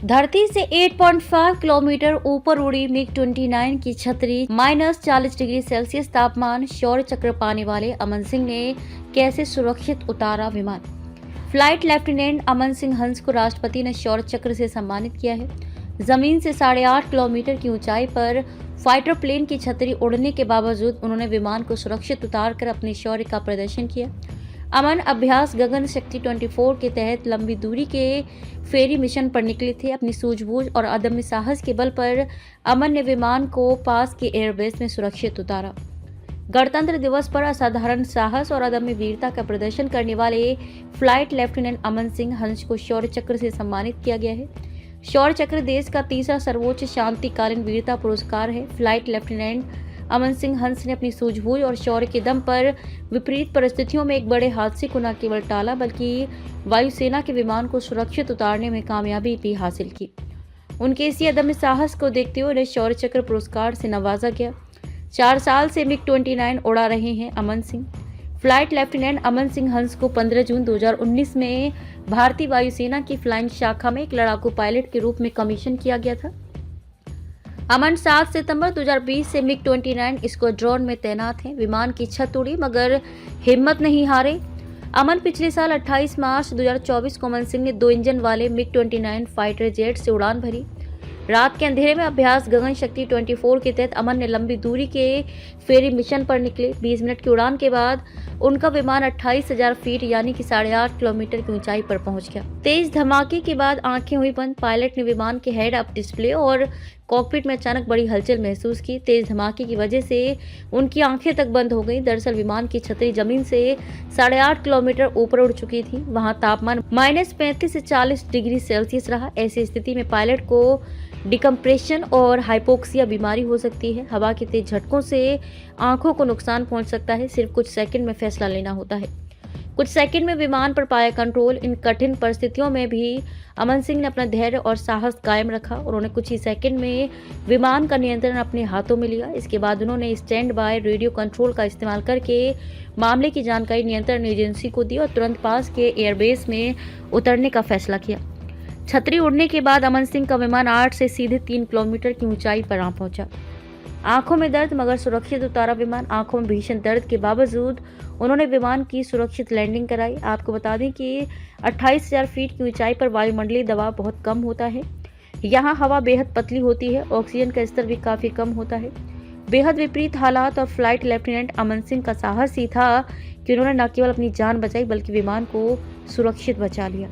धरती से 8.5 किलोमीटर ऊपर उड़ी मिग-29 की छतरी -40 डिग्री सेल्सियस तापमान शौर्य चक्र पाने वाले अमन सिंह ने कैसे सुरक्षित उतारा विमान। फ्लाइट लेफ्टिनेंट अमन सिंह हंस को राष्ट्रपति ने शौर्य चक्र से सम्मानित किया है। जमीन से 8.5 किलोमीटर की ऊंचाई पर फाइटर प्लेन की छतरी उड़ने के बावजूद उन्होंने विमान को सुरक्षित उतारकर अपने शौर्य का प्रदर्शन किया। अमन अभ्यास गगन शक्ति 24 के तहत लंबी दूरी के फेरी मिशन पर निकले थे। अपनी सूझबूझ और अदम्य साहस के बल पर अमन ने विमान को पास के एयरबेस में सुरक्षित उतारा। गणतंत्र दिवस पर असाधारण साहस और अदम्य वीरता का प्रदर्शन करने वाले फ्लाइट लेफ्टिनेंट अमन सिंह हंस को शौर्य चक्र से सम्मानित किया गया है। शौर्य चक्र देश का तीसरा सर्वोच्च शांतिकालीन वीरता पुरस्कार है। फ्लाइट लेफ्टिनेंट अमन सिंह हंस ने अपनी सूझबूझ और शौर्य के दम पर विपरीत परिस्थितियों में एक बड़े हादसे को न केवल टाला बल्कि वायुसेना के विमान को सुरक्षित उतारने में कामयाबी भी हासिल की। उनके इसी अदम्य साहस को देखते हुए उन्हें शौर्य चक्र पुरस्कार से नवाजा गया। 4 साल से मिग-29 उड़ा रहे हैं अमन सिंह। फ्लाइट लेफ्टिनेंट अमन सिंह हंस को 15 जून 2019 में भारतीय वायुसेना की फ्लाइंग शाखा में एक लड़ाकू पायलट के रूप में कमीशन किया गया था। अमन 7 सितंबर 2020 से मिग-29 स्क्वाड्रन में तैनात हैं। विमान की छत उड़ी मगर हिम्मत नहीं हारे। अमन पिछले साल 28 मार्च 2024 को अमन सिंह ने 2 इंजन वाले मिग-29 फाइटर जेट से उड़ान भरी। रात के अंधेरे में अभ्यास गगन शक्ति 24 के तहत अमन ने लंबी दूरी के फेरी मिशन पर निकले। 20 मिनट की उड़ान के बाद उनका विमान 28,000 फीट यानी कि 8.5 किलोमीटर की ऊंचाई पर पहुंच गया। तेज धमाके के बाद आंखें हुई बंद। पायलट ने विमान के हेड अप डिस्प्ले और कॉकपिट में अचानक बड़ी हलचल महसूस की। तेज धमाके की वजह से उनकी आंखें तक बंद हो गईं। दरअसल विमान की छतरी जमीन से 8.5 किलोमीटर ऊपर उड़ चुकी थी। वहां तापमान -35 से 40 डिग्री सेल्सियस रहा। ऐसी स्थिति में पायलट को डिकम्प्रेशन और हाइपोक्सिया बीमारी हो सकती है। हवा के तेज झटकों से आंखों को नुकसान पहुंच सकता है। सिर्फ कुछ सेकंड में फैसला लेना होता है। कुछ सेकंड में विमान पर पाया कंट्रोल। इन कठिन परिस्थितियों में भी अमन सिंह ने अपना धैर्य और साहस कायम रखा। उन्होंने कुछ ही सेकंड में विमान का नियंत्रण अपने हाथों में लिया। इसके बाद उन्होंने स्टैंड बाय रेडियो कंट्रोल का इस्तेमाल करके मामले की जानकारी नियंत्रण एजेंसी को दी और तुरंत पास के एयरबेस में उतरने का फैसला किया। छतरी उड़ने के बाद अमन सिंह का विमान 8 से सीधे 3 किलोमीटर की ऊंचाई पर आ पहुंचा। आंखों में दर्द मगर सुरक्षित उतारा विमान। आंखों में भीषण दर्द के बावजूद उन्होंने विमान की सुरक्षित लैंडिंग कराई। आपको बता दें कि 28,000 फीट की ऊंचाई पर वायुमंडलीय दबाव बहुत कम होता है। यहाँ हवा बेहद पतली होती है। ऑक्सीजन का स्तर भी काफी कम होता है। बेहद विपरीत हालात और फ्लाइट लेफ्टिनेंट अमन सिंह का साहस ही था कि उन्होंने न केवल अपनी जान बचाई बल्कि विमान को सुरक्षित बचा लिया।